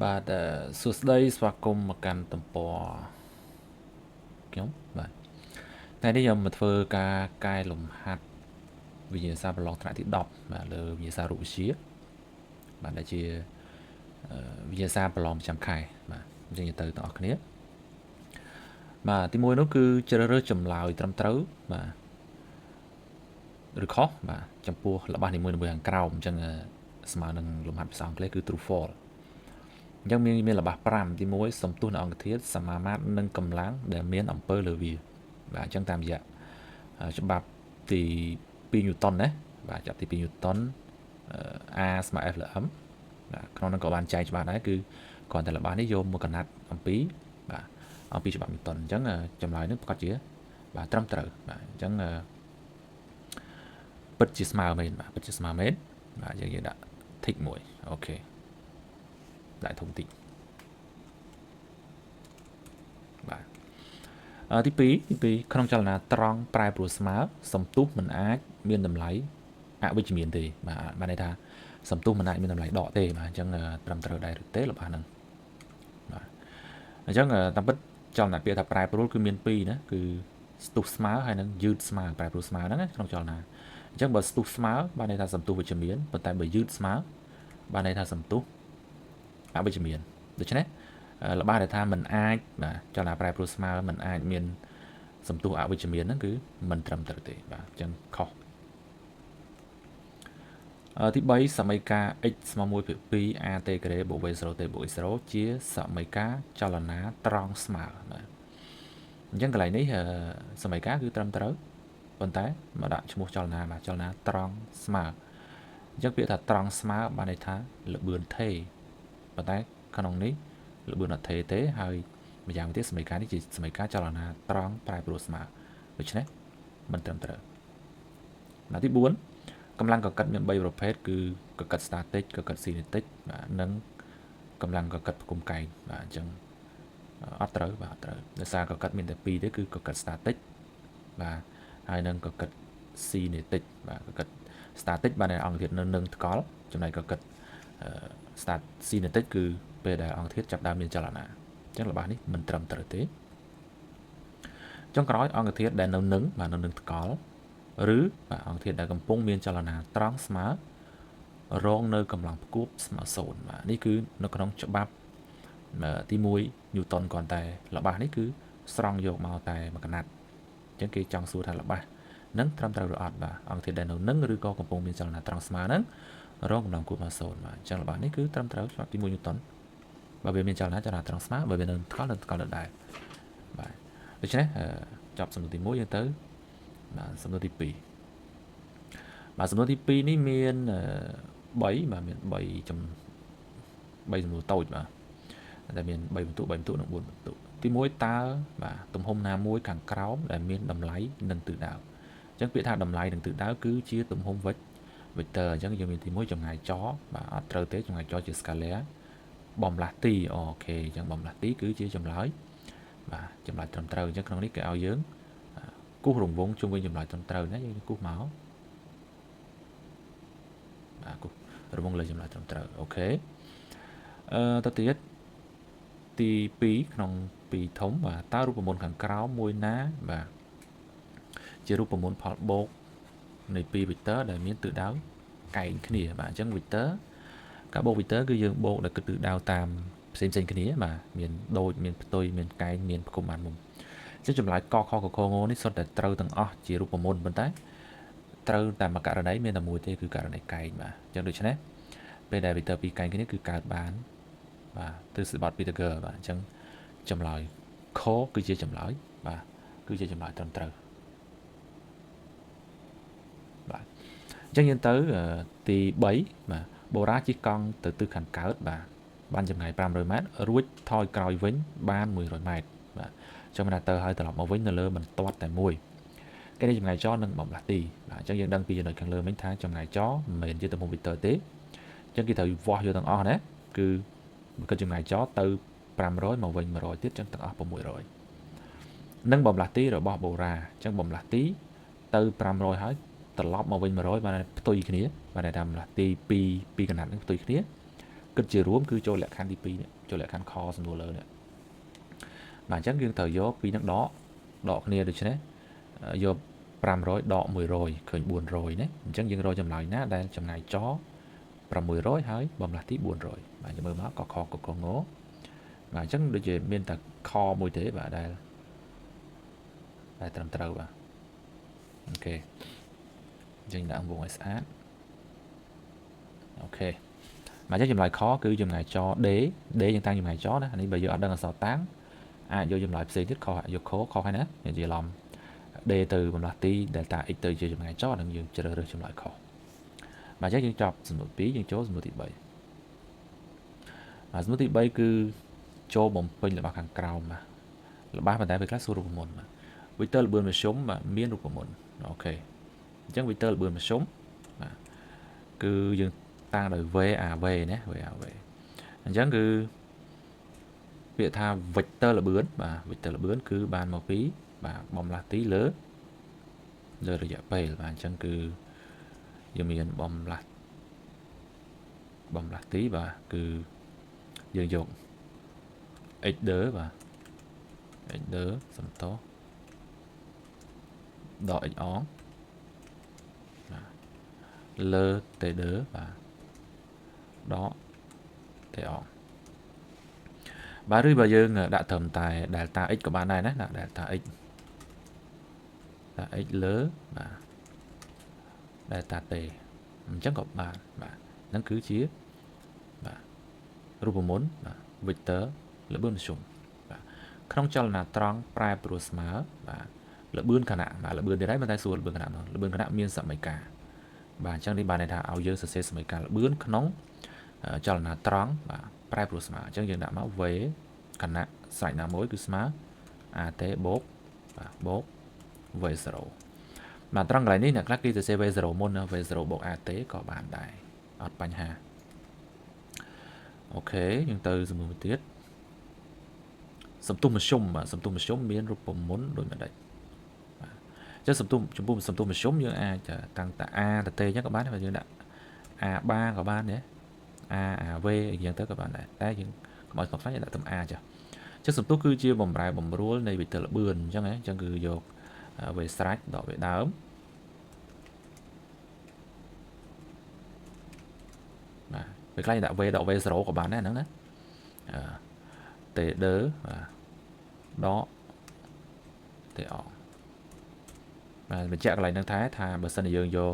បាទសួស្តីស្វាគមន៍មកកាន់ទំព័រខ្ញុំបាទថ្ងៃនេះខ្ញុំមកធ្វើការកែលំហាត់វិញ្ញាសាប្រឡងថ្នាក់ទី10បាទលើវិញ្ញាសារូបវិទ្យាបាទដែលជាវិញ្ញាសាប្រឡងប្រចាំខែបាទអញ្ចឹងទៅទាំងអស់គ្នាបាទទី1នោះគឺជ្រើសរើសចម្លើយត្រឹមត្រូវបាទឬខុសបាទចំពោះល្បះនីមួយៗខាងក្រោមអញ្ចឹងស្មើនឹងលំហាត់ភាសាអង់គ្លេសគឺ true false អញ្ចឹងមានល្បះ5ទី1សំទុះនៅអង្គធាតុសមាមាត្រនិងកម្លាំងដែលមានអំពើលើវាបាទអញ្ចឹងតាមរយៈច្បាប់ទី2ញូតុនណាបាទច្បាប់ទី2ញូតុនA ស្មើ F លើ m បាទក្នុងនោះក៏បានចែងច្បាស់ដែរគឺគ្រាន់តែល្បះនេះយកមកកំណត់អំពីបាទអំពីច្បាប់ញូតុនអញ្ចឹងចម្លើយនេះប្រកាសជាបាទត្រឹមត្រូវបាទអញ្ចឹងពិតជាស្មើមែនបាទពិតជាស្មើមែនបាទយើងដាក់ tick មួយអូខេដាក់ធំតិចបាទទី2ក្នុងចលនាត្រង់ប្រែប្រួលស្មើសំទុះមិនអាចមានតម្លៃអវិជ្ជមានទេបាទបានន័យថាសំទុះមិនអាចមានតម្លៃដកទេបាទអញ្ចឹងត្រឹមត្រូវដែរឬទេរបស់ហ្នឹងបាទអញ្ចឹងតាមពិតចលនាពាក្យថាប្រែប្រួលគឺមាន2ណាគឺស្ទុះស្មើហើយនឹងយឺតស្មើប្រែប្រួលស្មើហ្នឹងក្នុងចលនាអញ្ចឹងបើស្ទុះស្មើបានន័យថាសំទុះវិជ្ជមានប៉ុន្តែបើយឺតស្មើបានន័យថាសំទុះអវិជ្ជមានដូច្នេះល្បះដែលថាมันអាចបាទចលនាប្រែប្រួលស្មើมันអាចមានសំទុះអវិជ្ជមានហ្នឹងគឺមិនត្រឹមត្រូវទេបាទអញ្ចឹងខុសទី3សមីការ x ស្មើ1ភាគ2 at ការ៉េបូក v 0t បូក x 0ជាសមីការចលនាត្រង់ស្មើបាទអញ្ចឹងកន្លែងនេះសមីការគឺត្រឹមត្រូវប៉ុន្តែមកដាក់ឈ្មោះចលនាបាទចលនាត្រង់ស្មើអញ្ចឹងពាក្យថាត្រង់ស្មើបានន័យថាលបឿនថេប៉ុន្តែក្នុងនេះលបឿនអត់ថេទេហើយម្យ៉ាងទៀតសមីការនេះជាសមីការចលនាត្រង់ប្រែប្រួលស្មើដូច្នេះមិនត្រឹមត្រូវណាទី4កម្លាំងកកិតមាន3ប្រភេទគឺកកិត static កកិត kinetic បាទនិងកម្លាំងកកិតផ្គុំកែងបាទអញ្ចឹងអត់ត្រូវបាទអត់ត្រូវដោយសារកកិតមានតែ2ទេគឺកកិត static បាទហើយនឹងកកិត kinetic បាទកកិត static បានតែអង្គធាតុនៅនឹងថ្កល់ចំណែកកកិតkinetic គឺពេលដែលអង្គធាតុចាប់ដើមមានចលនាអញ្ចឹងរបស់នេះមិនត្រឹមត្រូវទេចុងក្រោយអង្គធាតុដែលនៅនឹងបាទនៅនឹងថ្កល់ឬបាទអង្គធាតុដែលកំពុងមានចលនាត្រង់ស្មើរងនៅកម្លាំងផ្គួបស្មើ0បាទនេះគឺនៅក្នុងច្បាប់ទី1ញូតុនគ្រាន់តែល្បះនេះគឺស្រង់យកមកតែមួយកណាត់អញ្ចឹងគេចង់សួរថាល្បះនឹងត្រឹមត្រូវឬអត់បាទអង្គធាតុដែលនៅនឹងឬក៏កំពុងមានចលនាត្រង់ស្មើហ្នឹងរងកម្លាំងផ្គួបមក0បាទអញ្ចឹងល្បះនេះគឺត្រឹមត្រូវច្បាប់ទី1ញូតុនបើវាមានចលនាត្រង់ស្មើបើវានៅថ្កល់នៅដែរបាទដូច្នេះចប់សំណួរទី1យើងទៅបាទសំណួរទី2បាទសំណួរទី2នេះមាន3បាទមាន3សំណួរតូចបាទតែមាន3បន្ទុក3បន្ទុកនិង4បន្ទុកទី1តើបាទទំហំណាមួយខាងក្រោមដែលមានតម្លៃនិងទិសដៅអញ្ចឹងពាក្យថាតម្លៃនិងទិសដៅគឺជាទំហំvector អញ្ចឹងយើងមានទី1ចម្ងាយចបាទអត់ត្រូវទេចម្ងាយចជា scalar បំលាស់ទីអូខេអញ្ចឹងបំលាស់ទីគឺជាចម្លើយបាទចម្លើយត្រឹមត្រូវអញ្ចឹងក្នុងនេះគេឲ្យយើងគូសរង្វង់ជុំវិញចម្លើយត្រឹមត្រូវណាយើងគូសមកបាទគូសរង្វង់លើចម្លើយត្រឹមត្រូវអូខេទៅទៀតទី2ក្នុង2ធំបាទតើរូបមន្តខាងក្រោមមួយណាបាទជារូបមន្តផលបូកនៃ2 vector ដែលមានទិសដៅកែងគ្នាបាទអញ្ចឹង vector ការបូក vector គឺយើងបូកដោយគិតទិសដៅតាមផ្សេងគ្នាបាទមានដូចមានផ្ទុយមានកែងមានផ្គុំបានមុំអញ្ចឹងចម្លើយកខកខងនេះសុទ្ធតែត្រូវទាំងអស់ជារូបមន្តប៉ុន្តែត្រូវតែមួយករណីមានតែមួយទេគឺករណីកែងបាទអញ្ចឹងដូច្នេះពេលដែល vector ពីរកែងគ្នាគឺកើតបានបាទទ្រឹស្ដីបទ Pythagore បាទអញ្ចឹងចម្លើយខគឺជាចម្លើយបាទគឺជាចម្លើយត្រឹមត្រូវបាទអញ្ចឹងយើងទៅទី3បាទបូរ៉ាជិះកង់ទៅទិសខាងកើតបាទបានចម្ងាយ500ម៉ែត្ររួចថយក្រោយវិញបាន100ម៉ែត្របាទចាំមិនទៅហើយត្រឡប់មកវិញនៅលើបន្ទាត់តែមួយគេនេះចម្ងាយចនិងបំលាស់ទីបាទអញ្ចឹងយើងដឹងពីចំណុចខាងលើមិញថាចម្ងាយចមិនមែនជាទំហំ vector ទេអញ្ចឹងគេត្រូវវាស់យកទាំងអស់ណាគឺគិតចម្ងាយចទៅ500មកវិញ100ទៀតអញ្ចឹងទាំងអស់600និងបំលាស់ទីរបស់បូរ៉ាអញ្ចឹងបំលាស់ទីទៅ500ហើយត្រឡប់មកវិញ100បានផ្ទុយគ្នាបានតែបំលាស់ទី2កណាត់នឹងផ្ទុយគ្នា គិតជារួមគឺចូលលក្ខខណ្ឌទី2នេះចូលលក្ខខណ្ឌខសំណួរលើនេះបាទអញ្ចឹងយើងត្រូវយកពីនឹងដកគ្នាដូច្នេះយក500ដក100ឃើញ400ណាអញ្ចឹងយើងរកចម្លើយណាដែលចំណាយច600ហើយបំលាស់ទី400បាទយើងមើលមកកខកកងបាទអញ្ចឹងដូចជាមានតែខមួយទេបាទដែលត្រឹមត្រូវបាទអូខេអញ្ចឹងដាក់វងឲ្យស្អាតអូខេបាទអញ្ចឹងចម្លើយខគឺចម្ងាយច D យើងតាំងចម្ងាយចណានេះបើយើងអត់ដឹងអក្សរតាំងអាចយកចម្លើយផ្សេងទៀតខយកខហើយណានិយាយឡំ D ទៅបំលាស់ទី delta x ទៅជាចម្ងាយចនឹងយើងជ្រើសរើសចម្លើយខបាទអញ្ចឹងយើងចប់សំណួរ2យើងចូលសំណួរទី3បាទសំណួរទី3គឺចូលបំពេញរបស់ខាងក្រោមបាទរបស់ប៉ុន្តែពេលខ្លះសួររូបមន្តបាទវីកទ័រល្បឿនមធ្យមបាទមានរូបមន្តអូខេអញ្ចឹងវីកទ័រល្បឿនមធ្យមបាទគឺយើងតាំងដោយ VAV ណា VAV អញ្ចឹងគឺពាក្យថា vector ល្បឿនបាទ vector ល្បឿនគឺបានមកពីបាទបំលាស់ទីលើរយៈពេលបាទអញ្ចឹងគឺយើងមានបំលាស់ទីបាទគឺយើងយក x ដឺបាទ x ដឺសំតោដក x អងបាទលើ t ដឺបាទដក t អងបាទឬបើយើងដាក់ត្រឹមតែ delta x ក៏បានដែរណាដាក់ delta x លើបាទ delta t អញ្ចឹងក៏បានបាទហ្នឹងគឺជាបាទរូបមន្តបាទ vector ល្បឿនមធ្យមបាទក្នុងចលនាត្រង់ប្រែប្រួលស្មើបាទល្បឿនខណៈបាទល្បឿនទៀតហើយមិនតែសួរល្បឿនខណៈនោះល្បឿនខណៈមានសមីការបាទអញ្ចឹងនេះបានន័យថាឲ្យយើងសរសេរសមីការល្បឿនក្នុងចលនាត្រង់បាទប្រែប្រួលស្មើអញ្ចឹងយើងដាក់មក v ខណៈស្រេចណាមួយគឺស្មើ at បូកបាទបូក v0 បាទត្រង់កន្លែងនេះអ្នកខ្លះគេសរសេរ v0 មុនណា v0 បូក at ក៏បានដែរអត់បញ្ហាអូខេយើងទៅសំណួរទៀតសំទុះមធ្យមបាទសំទុះមធ្យមមានរូបមន្តដូចម្ដេចបាទចុះសំទុះចំពោះសំទុះមធ្យមយើងអាចតាំងតា a ទៅ t អញ្ចឹងក៏បានហើយយើងដាក់ a បាក៏បានដែរ a v អញ្ចឹងទៅក៏បានដែរតែយើងកុំឲ្យស្មុគស្មាញដាក់ត្រឹម a ចាចុះសំទុះគឺជាបំរែបំរួលនៃវិទិល្បឿនអញ្ចឹងហ៎អញ្ចឹងគឺយក v ស្រេចដក v ដើមបាទពេលខ្លះដាក់ v ដក v0 ក៏បានដែរហ្នឹងណាt ដឺបាទដក t អងបាទបញ្ជាក់កន្លែងហ្នឹងថាបើសិនជាយើងយក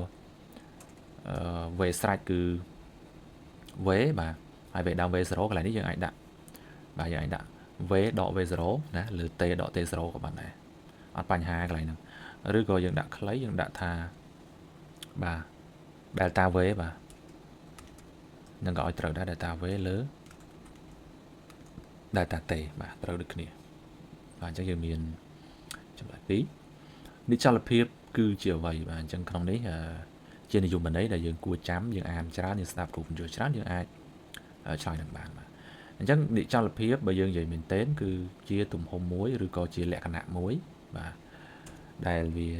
v ស្រេចគឺ v បាទហើយ v ដើម v0 កន្លែងនេះយើងអាចដាក់បាទយើងអាចដាក់ v ដក v0 ណាឬ t ដក t0 ក៏បានដែរអត់បញ្ហាកន្លែងហ្នឹងឬក៏យើងដាក់ខ្លីយើងដាក់ថាបាទ delta v បាទនឹងក៏ឲ្យត្រូវដែរ delta v លើ delta t បាទត្រូវដូចគ្នាបាទអញ្ចឹងយើងមានចម្លើយ2និច្ចលភាពគឺជាអ្វីបាទអញ្ចឹងក្នុងនេះជានិយមន័យដែលយើងគួរចាំយើងអានច្រើនយើងស្ដាប់គ្រូបញ្យល់ច្រើនយើងអាចឆ្លើយនឹងបានបាទអញ្ចឹងនិច្ចលភាពបើយើងនិយាយមែនទែនគឺជាទំហំមួយឬក៏ជាលក្ខណៈមួយបាទដែលវា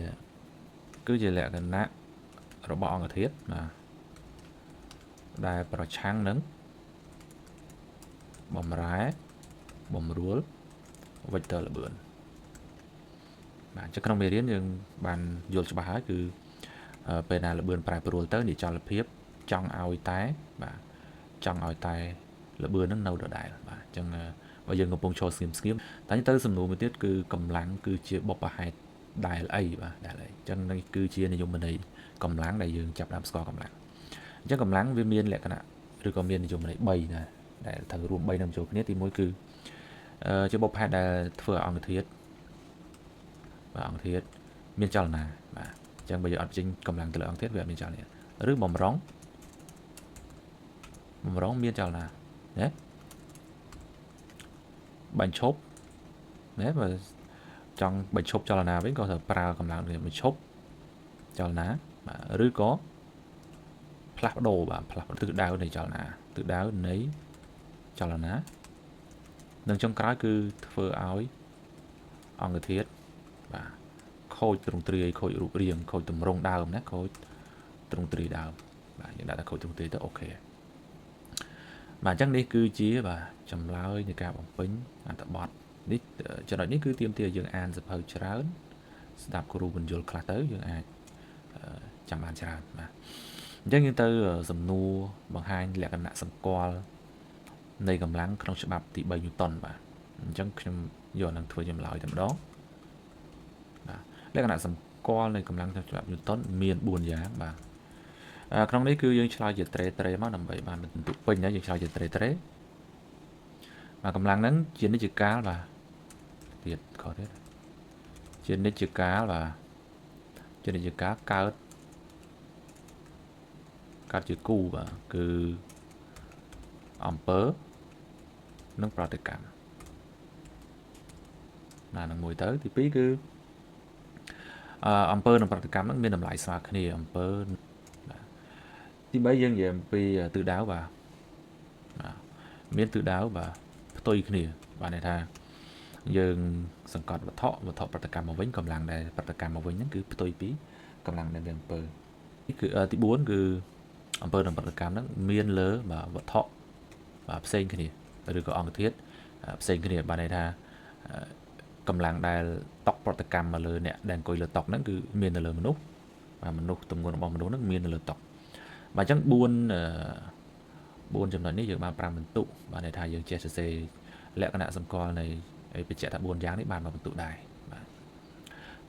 គឺជាលក្ខណៈរបស់អង្គធាតុបាទដែលប្រឆាំងនឹងបំរែបំរួល vector ល្បឿនបាទអញ្ចឹងក្នុងមេរៀនយើងបានយល់ច្បាស់ហើយគឺពេលណាល្បឿនប្រែប្រួលទៅនិច្ចលភាពចង់ឲ្យតែបាទចង់ឲ្យតែល្បឿននឹងនៅដដែលបាទអញ្ចឹងបើយើងកំពុងឈរស្ងៀមតែទៅសំណួរមួយទៀតគឺកម្លាំងគឺជាបុព្វហេតុដែលអីបាទដែលអីអញ្ចឹងនេះគឺជានិយមន័យកម្លាំងដែលយើងចាប់ដើមស្គាល់កម្លាំងអញ្ចឹងកម្លាំងវាមានលក្ខណៈឬក៏មាននិយមន័យ3ណាដែលត្រូវរួម3នឹងចូលគ្នាទី1គឺជាបុព្វហេតុដែលធ្វើឲ្យអង្គធាតុបាទអង្គធាតុមានចលនាបាទអញ្ចឹងបើយើងអត់ចេញកម្លាំងទៅលើអង្គធាតុវាអត់មានចលនាឬបំរុងមានចលនាណាបញ្ឈប់ណាបើចង់បញ្ឈប់ចលនាវិញក៏ត្រូវប្រើកម្លាំងនេះបញ្ឈប់ចលនាបាទឬក៏ផ្លាស់ប្ដូរបាទផ្លាស់ទិសដៅនៃចលនាទិសដៅនៃចលនានិងចុងក្រោយគឺធ្វើឲ្យអង្គធាតុបាទខូចទ្រង់ទ្រាយខូចរូបរាងខូចទម្រង់ដើមណាខូចទ្រង់ទ្រាយដើមបាទយើងដាក់តែខូចទ្រង់ទ្រាយទៅអូខេ បាទអញ្ចឹងនេះគឺជាបាទចម្លើយនៃការបំពេញអត្ថបទនេះចំណុចនេះគឺទាមទារយើងអានសភៅច្រើនស្ដាប់គ្រូបញ្យល់ខ្លះទៅយើងអាចចាំបានច្រើនបាទអញ្ចឹងយើងទៅសំណួរបង្ហាញលក្ខណៈសម្គាល់នៃកម្លាំងក្នុងច្បាប់ទី3ញូតុនបាទអញ្ចឹងខ្ញុំយកនឹងធ្វើចម្លើយតែម្ដងបាទលក្ខណៈសម្គាល់នៃកម្លាំងក្នុងច្បាប់ញូតុនមាន4យ៉ាងបាទក្នុងនេះគឺយើងឆ្លើយជាត្រេៗមកដើម្បីបានពិន្ទុពេញហើយយើងឆ្លើយជាត្រេៗបាទកម្លាំងហ្នឹងជានិច្ចកាលបាទទៀតខុសទៀតជានិច្ចកាលបាទជានិច្ចកាលកើតជាគូបាទគឺអំពើនិងប្រតិកម្មណានឹងមួយទៅទី2គឺអំពើនិងប្រតិកម្មហ្នឹងមានតម្លៃស្មើគ្នាអំពើទី3យើងនិយាយអំពីទិសដៅបាទមានទិសដៅបាទផ្ទុយគ្នាបាទន័យថាយើងសង្កត់វត្ថុប្រតិកម្មមកវិញកម្លាំងដែលប្រតិកម្មមកវិញហ្នឹងគឺផ្ទុយពីកម្លាំងដែលមានអំពើនេះគឺទី4គឺអំពើនិងប្រតិកម្មហ្នឹងមានលើបាទវត្ថុបាទផ្សេងគ្នាឬក៏អង្គធាតុផ្សេងគ្នាបាទន័យថាកម្លាំងដែលតក់ប្រតិកម្មមកលើអ្នកដែលអង្គុយលើតុហ្នឹងគឺមាននៅលើមនុស្សបាទមនុស្សទម្ងន់របស់មនុស្សហ្នឹងមាននៅលើតុបាទអញ្ចឹង4ចំណុចនេះយើងបាន5ពិន្ទុបាទន័យថាយើងចេះសរសេរលក្ខណៈសម្គាល់នៃបញ្ជាក់ថា4យ៉ាងនេះបានមកពិន្ទុដែរបាទ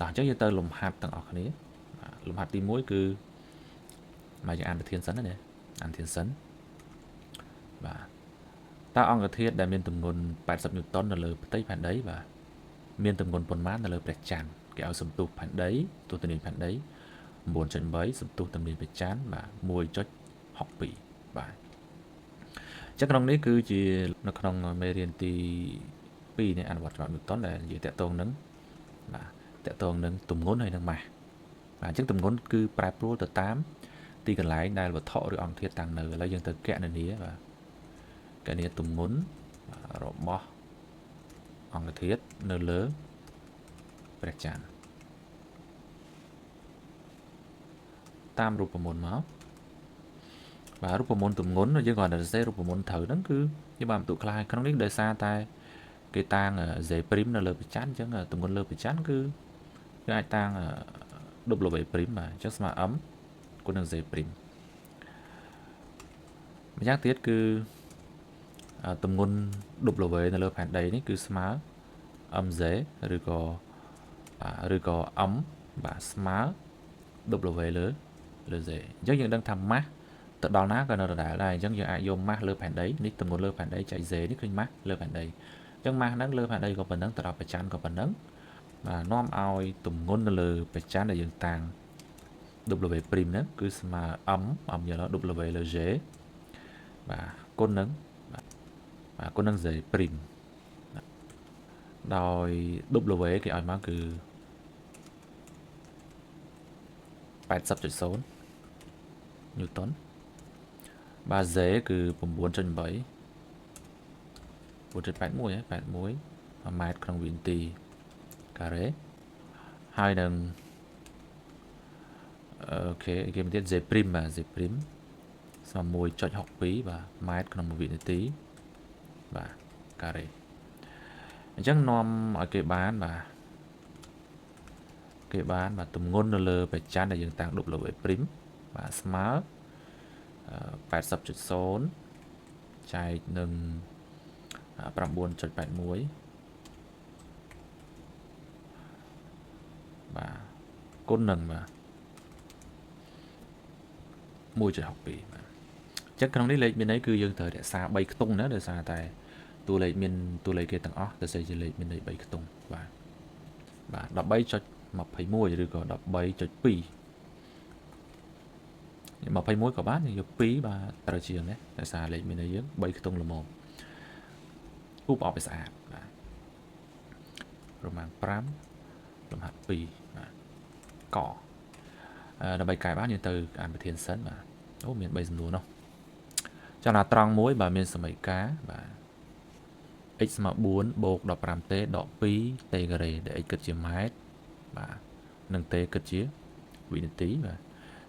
តោះអញ្ចឹងយើងទៅលំហាត់ទាំងអស់គ្នាលំហាត់ទី1គឺមកយើងអានប្រធានសិនណាអានប្រធានសិនបាទតើអង្គធាតុដែលមានទម្ងន់80ញូតុននៅលើផ្ទៃផែនដីបាទមានទម្ងន់ប៉ុន្មាននៅលើព្រះច័ន្ទគេឲ្យសំទុះផែនដីទស្សនីយផែនដី 9.8 សំទុះទំនាញព្រះច័ន្ទបាទ 1.62 បាទអញ្ចឹងក្នុងនេះគឺជានៅក្នុងមេរៀនទី2នៃអនុវត្តច្បាប់ញូតុនដែលនិយាយតាក់ទងនឹងបាទតាក់ទងនឹងទម្ងន់ហើយនឹងម៉ាស់បាទអញ្ចឹងទម្ងន់គឺប្រែប្រួលទៅតាមទីកន្លែងដែលវត្ថុឬអង្គធាតុតាំងនៅឥឡូវយើងទៅគណនាបាទគណនាទម្ងន់របស់អង្គធាតុនៅលើព្រះច័ន្ទតាមរូបមន្តមកបាទរូបមន្តទម្ងន់យើងគ្រាន់តែសរសេររូបមន្តត្រូវហ្នឹងគឺយើងបានបន្ទុកខ្លះក្នុងនេះដោយសារតែគេតាំង Z' នៅលើព្រះច័ន្ទអញ្ចឹងទម្ងន់លើព្រះច័ន្ទគឺយើងអាចតាំង W' បាទអញ្ចឹងស្មើ M គុណនឹង Z' ម្យ៉ាងទៀតគឺទម្ងន់ W នៅលើផែនដីនេះគឺស្មើ MZ ឬក៏ M បាទស្មើ W លើ Z អញ្ចឹងយើងដឹងថាម៉ាស់ទៅដល់ណាក៏នៅដដែលដែរអញ្ចឹងយើងអាចយកម៉ាស់លើផែនដីនេះទម្ងន់លើផែនដីចែក Z នេះឃើញម៉ាស់លើផែនដីអញ្ចឹងម៉ាស់ហ្នឹងលើផែនដីក៏ប៉ុណ្ណឹងទៅដល់ព្រះច័ន្ទក៏ប៉ុណ្ណឹងបាទនាំឲ្យទម្ងន់នៅលើព្រះច័ន្ទដែលយើងតាំង W' ហ្នឹងគឺស្មើ M យកដល់ W លើ J បាទគុណនឹងបាទគុណនឹង Z' ដោយ W គេឲ្យមកគឺ80.0 ញូតុនបាទ Z គឺ 9.8 9.81 ម៉ែត្រក្នុងវិនាទីការ៉េហើយនឹងអូខេគេមានទៀត Z' បាទ Z' ស្មើ 1.62 បាទម៉ែត្រក្នុង1វិនាទីបាទការ៉េអញ្ចឹងនាំឲ្យគេបានបាទទម្ងន់នៅលើព្រះច័ន្ទដែលយើងតាំង W' បាទស្មើ 80.0 ចែកនឹង 9.81 បាទគុណនឹងបាទ 1.62 បាទអញ្ចឹងក្នុងនេះលេខមានន័យគឺយើងត្រូវរក្សា3ខ្ទង់ណាដោយសារតែតួលេខគេទាំងអស់ទៅសេជាលេខមានន័យ3ខ្ទង់បាទ13.21 ឬក៏ 13.2 21ក៏បានយើងយក2បាទត្រូវជាងនេះដោយសារលេខមានន័យយើង3ខ្ទង់ល្មមគូបអបឲ្យស្អាតបាទប្រមាណ5លំហាត់2បាទកដើម្បីកែបានយើងទៅអានប្រធានសិនបាទអូមាន3សំណួរនោះចំណាត្រង់1បាទមានសមីការបាទ x ស្មើ4បូក 15t ដក 2t ការ៉េដែល x គិតជាម៉ែត្របាទនិង t គិតជាវិនាទីបាទ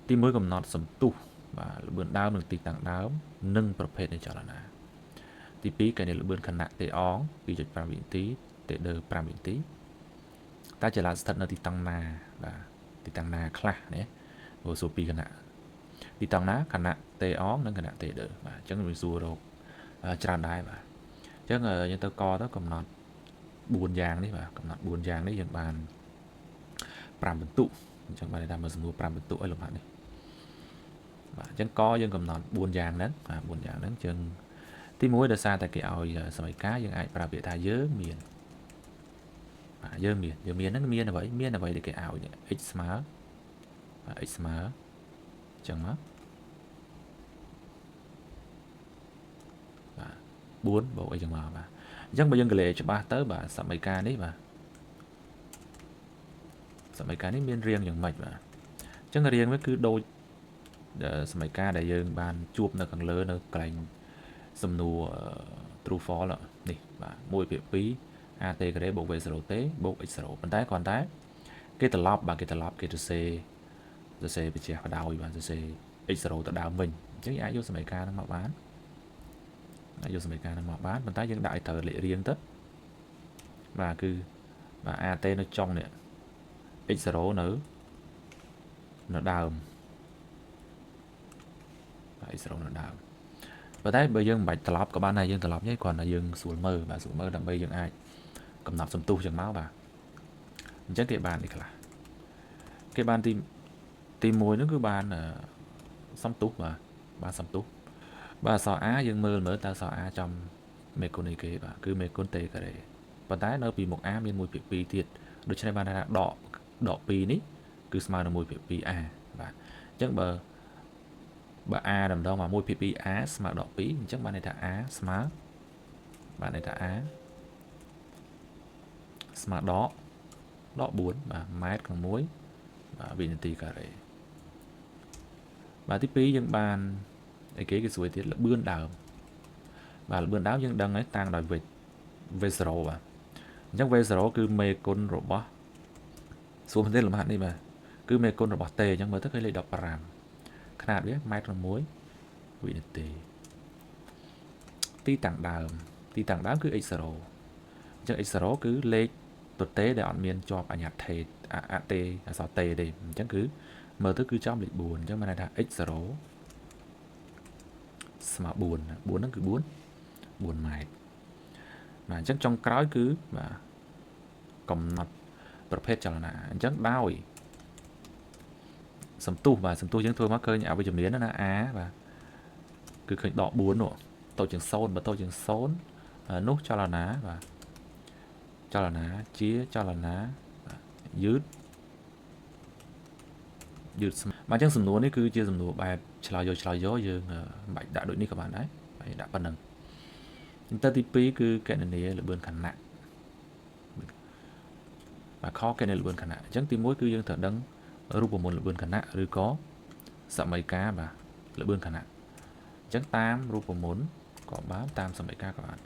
ទី1កំណត់សន្ទុះបាទល្បឿនដើមនិងទីតាំងដើមនិងប្រភេទនៃចលនា ទី2cái này là bươn khả năng tê óng 2.5 vị tí tê đơ 5 vị tí ta chỉ là thật là tí tăng na và tí tăng na khá nhé vô số pi khả năng tí tăng ná khả năng tê óng nâng khả năng tê đơ và chẳng mình xua đâu tràn đai và chắc là như tao co đó cầm nọt buồn giang đấy và cầm nọt buồn giang đấy dân bàn pram bentuk chẳng bàn làm mà mua pram bentuk ấy là bạn này và chẳng có dân cầm nọt buồn giang đấy và buồn giang đấy chân tí muối đã xa tại cái ao sợi cá dân ai pra biệt thay dớ miền dơ miền nó miền là vậy để cái ao x smart chẳng mất và 4 bộ ấy chẳng mà và chắc bây giờ cái lệ cho ba tới bà sợi mấy ca đấy mà sợi mấy ca đấy miền riêngอย่างmạch mà chắc là riêng với cứ đôi sợi mấy ca đại dương bàn chuột nó càng lớn nó cành sầm nù true false là nè và môi biệt phí at cái đấy bộ về sổ tế bộ x sổ bên trái còn trái cái tờ lọc bằng cái tờ lọc cái tờ c bị che vào đào và c x sổ tờ đào mình chứ ai vô sợi mấy ca nó mà bán ai vô sợi mấy ca nó mà bán bên trái dân đại thờ lệ riêng tất và cứ và at nó trong nè x sổ nữa nó đào và x sổ nó đào và thấy bây giờ bạch tập của bạn này dương tập nhé còn là dương xuống mơ và xuống mơ đằng bây giờ ai cầm nạp sầm tu chẳng máu bà chắc cái bàn đi cả cái bàn tìm mùi nó cứ bàn xăm tú mà ba xăm tú ba sò á dương mơ mở ta sò á trong mẹ con này kể và cứ mẹ con tê cả đấy và tái nó bị một á miên mùi pi tiệt được cho nên bàn là đỏ pi ní cứ smart là mùi pi a và chắc bà a đầm đâu mà môi pp á smart đỏ pí chắc bạn này là á smart bạn này là á smart đó 4 và mát còn muối và vinity cả đấy và tiếp phí dân bàn cái suy tiết là bươn đào và bươn đáo dân đăng ấy tăng đòi về zero và chắc về zero cứ mê con robot xuống thế là bạn đi mà cứ mê con robot tê chẳng mới thức hay lấy đọc ramขนาดbiết mát còn muối vinity tí tặng đám cứ x zero chắc x zero cứ lấy tuột tế để on miền cho bà nhạt thề at sao tê để chắc cứ mở tới cứ trong lịch buồn chắc mà này là x zero mà buồn nó cứ buồn mày mà chắc trong cái cứ mà cầm mặtประเภท cho là chắc đau sầm tu chẳng thôi mắc cơ nhà bây giờ miến nó á và cứ khởi đỏ buồn nữa tôi chừng sôn và tôi chừng sốn nút cho là ná và cho là ná chia cho là ná dứt mà chẳng sầm núa đấy cứ chia sầm núa bài chào gió giờ bài đã đội ní các bạn đấy đã phần nâng ta tí phí cứ cái này là bươn khả nặng và khó cái này là bươn khả nặng chẳng tí mối cứ dương thở đấngรูปมนต์หรือเบือนขณะหรือก็สมัยกาบ่ะหรือเบือนขณะจังตามรูปมนต์ก็บ้าตามสมัยกาก่อน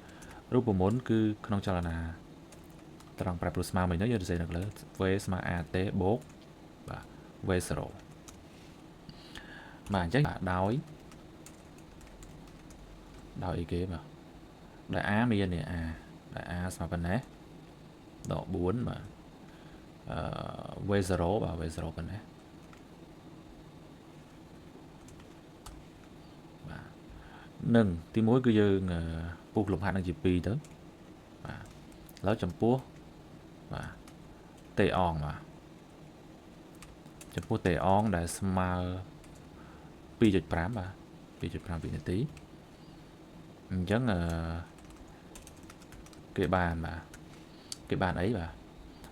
รูปมนต์คือขนมจรณาตรังปรับรูสมาเหมือนนั้นจะใส่หนักเลยเวสมาอาเตโบกบ่ะเวสโรmà chắc là đói ý kế mà đại á miên này đại á mà bên đấy độ 4 mà về zero và về zero bên này nâng tí mối cứ dương buộc lục hạt năng GP tới lấy chấm pua và tê on mà chấm pua tê on đã smart pi chục pram và pi chục pram vị tí chắc là cái bàn ấy và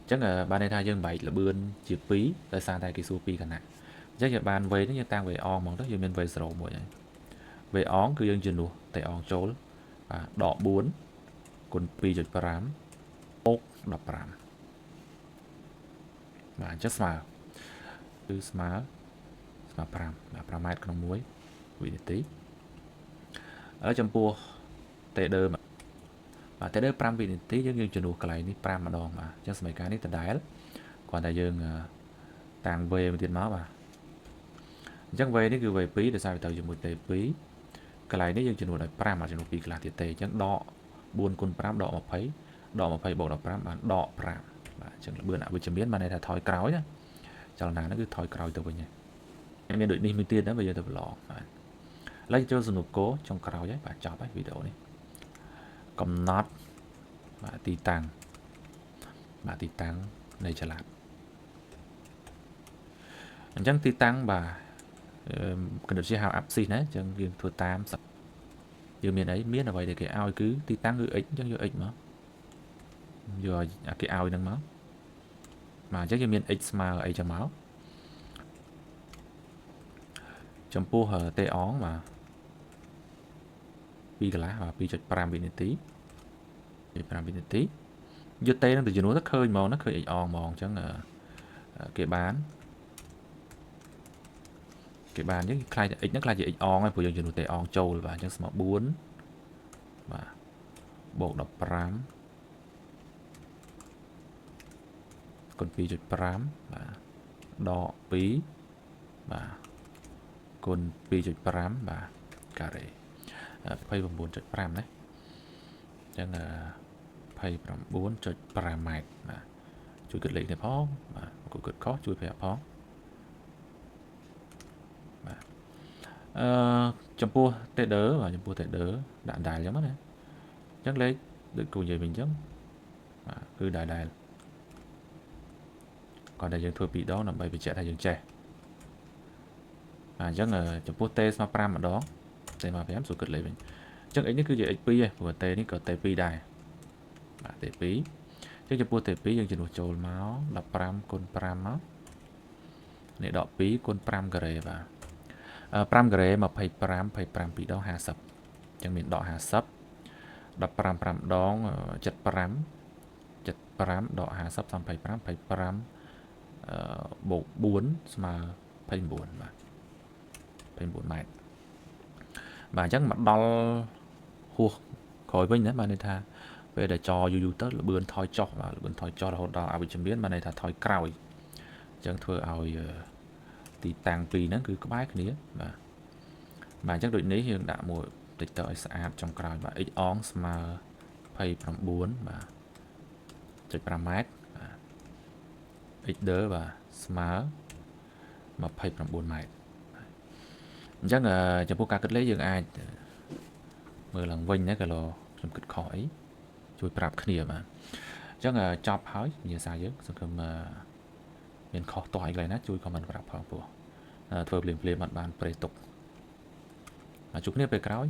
chắc là ban này thay dân 7 là bươn chìa phí tại sao tại cái số pi cả nè chắc là bàn về nó như tăng về on mà rất nhiều bên về sầu mỗi về ón cứ dân chừng luôn tại on trốn và đỏ 4 còn pi chục pram ốc đập pram và chắc smart cứ smart pram và pramite con muối vị tí ở trong pua tệ đơ mà và thế đấy pram vị tí giống như chừng đủ cái này ní pram mà đòn mà chắc mấy cái ní từ đáy còn tại dương tàng về một tiền máu mà chắc về ní cứ về phí để sao tàu dùng một tệ phí cái này nếuចំនួនឲ្យ5អាចំនួន2កន្លះទៀតទេអញ្ចឹងដក4 គុណ 5 ដក 20 ដក 20 បូក 15 បានដក 5 បាទអញ្ចឹងលឿនអវិជ្ជមានបានន័យថាថយក្រោយណាចលនាហ្នឹងគឺថយក្រោយទៅវិញហើយមានដូចនេះមួយទៀតណាបើយើងទៅប្រឡងបាទឡើយចូលសំណួរគោចុងក្រោយហើយបាទចប់ហើយវីដេអូនេះកំណត់បាទទីតាំងនៃចល័តអញ្ចឹងទីតាំងបាទកណ្ដាលជាហៅ axis ណាអញ្ចឹងយើងធ្វើតាមយើងមានអីមានអ្វីដែលគេឲ្យគឺទីតាំងគឺ x អញ្ចឹងយក x មកយកគេឲ្យហ្នឹងមកបាទអញ្ចឹងយើងមាន x ស្មើអីចឹងមកចំពោះតេអងបាទ2កន្លះបាទ 2.5 វិនាទី5វិនាទីយកតេនឹងទៅចំនួនទៅឃើញហ្មងណាឃើញ x អងហ្មងអញ្ចឹងគេបានអញ្ចឹងខ្លាយ x ហ្នឹងខ្លាយជា x អងហើយព្រោះយើងចំនួនតេអងចូលបាទអញ្ចឹងស្មើ4បាទបូក15គុណ 2.5 បាទដក2បាទគុណ 2.5 បាទការ៉េ 29.5 ណាអញ្ចឹង29.5 ម៉ែត្របាទជួយគិតលេខនេះផងបាទគិតខុសជួយប្រាប់ផងបាទចំពោះ tether បាទចំពោះ tether ដាក់ដែលអញ្ចឹងណាអញ្ចឹងលេខដូចគូនិយាយវិញអញ្ចឹងបាទគឺដែលគាត់តែយើងធ្វើ2ដងដើម្បីបញ្ជាក់ថាយើងចេះអញ្ចឹងចំពោះ t ស្មើ5ម្ដង t ស្មើ5សួរគិតលេខវិញអញ្ចឹង x នេះគឺជា x2 ឯងព្រោះ t នេះក៏ t2 ដែរបាទ t2 អញ្ចឹងចំពោះ t2 យើងចំនួនចូលមក15គុណ5មកនេះដក2គុណ5ការ៉េបាទ5ការ៉េ25 2ដង50អញ្ចឹងមានដក50 15 5ដង75ដក50 35 25បូក4ស្មើ29បាទ29ម៉ែត្របាទអញ្ចឹងមកដល់ហួសក្រោយវិញណាបានន័យថាពេលដែលចយូរទៅលបឿនថយចុះបាទលបឿនថយចុះរហូតដល់អវិជ្ជមានបានន័យថាថយក្រោយអញ្ចឹងធ្វើឲ្យទីតាំងពីរហ្នឹងគឺក្បែរគ្នាបាទអញ្ចឹងដូចនេះយើងដាក់មួយតិចទៅឲ្យស្អាតចុងក្រោយបាទ x អងស្មើ29បាទ0.5 ម៉ែត្របាទ x ដឺបាទស្មើ29ម៉ែត្រអញ្ចឹងចំពោះការគិតលេខយើងអាចមើលឡើងវិញណាកាលខ្ញុំគិតខុសអីជួយប្រាប់គ្នាបាទអញ្ចឹងចប់ហើយវិញ្ញាសាយើងសង្ឃឹមមានខុសតោះអីកន្លែងណាជួយ comment ប្រាប់ផងព្រោះធ្វើភ្លាមអត់បានប្រេះទុកជួបគ្នាពេលក្រោយ